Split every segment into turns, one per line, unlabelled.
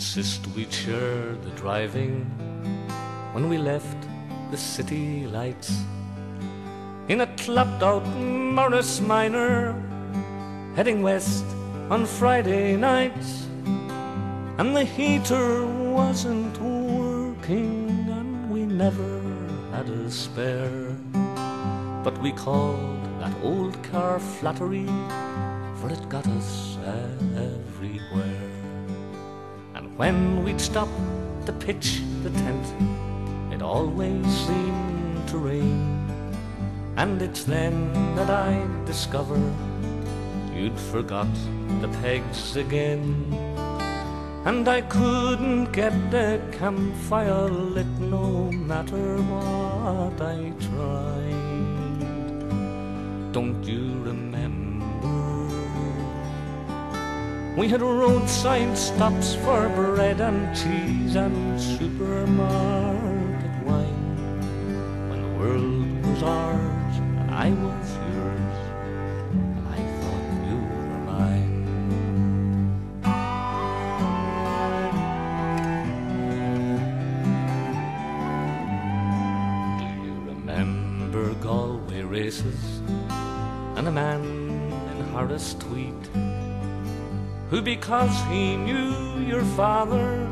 insist we'd share the driving when we left the city lights in a clapped-out Morris Minor, heading west on Friday nights. And the heater wasn't working, and we never had a spare. But we called that old car Flattery, for it got us everywhere. And when we'd stop to pitch the tent, it always seemed to rain. And it's then that I discover you'd forgot the pegs again. And I couldn't get the campfire lit no matter what I tried. Don't you remember? We had roadside stops for bread and cheese and supermarket wine, when the world was ours and I was yours, and I thought you were mine. Do you remember Galway races and a man in Harris tweed, who, because he knew your father,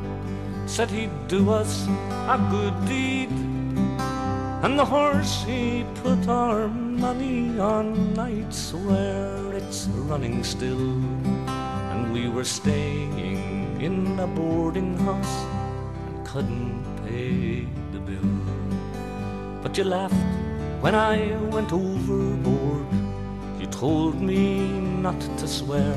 said he'd do us a good deed? And the horse he put our money on, I'd swear it's running still. And we were staying in a boarding house and couldn't pay the bill. But you laughed when I went overboard. You told me not to swear,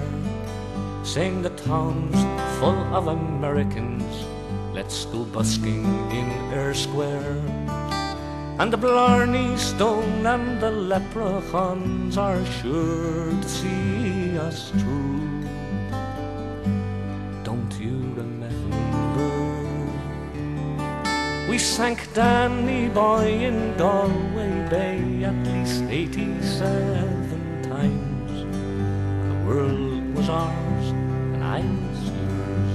saying the town's full of Americans, let's go busking in Eyre Square. And the Blarney Stone and the leprechauns are sure to see us through. Don't you remember? We sank Danny Boy in Galway Bay at least 87 times. The world was ours and I was yours,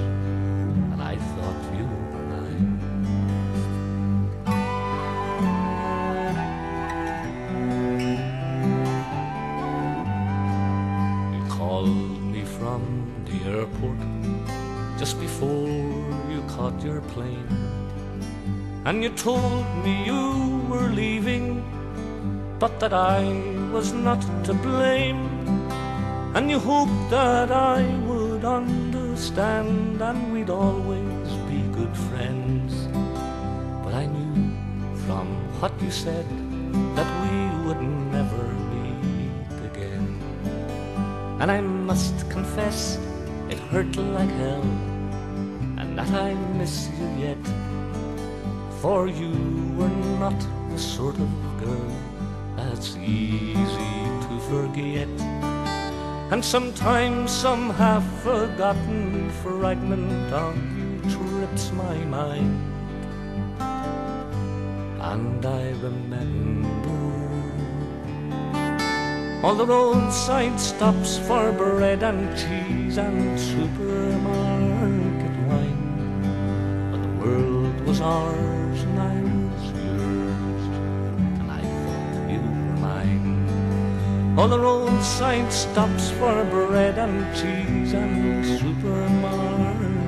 and I thought you were mine. You called me from the airport just before you caught your plane, and you told me you were leaving, but that I was not to blame. And you hoped that I would understand, and we'd always be good friends. But I knew from what you said that we would never meet again. And I must confess it hurt like hell, and that I miss you yet, for you were not the sort of girl that's easy to forget. And sometimes some half-forgotten fragment of you trips my mind, and I remember all the roadside stops for bread and cheese and supermarket wine. But the world was ours and I was yours, and I thought you were mine. All the roadside stops for bread and cheese and supermarket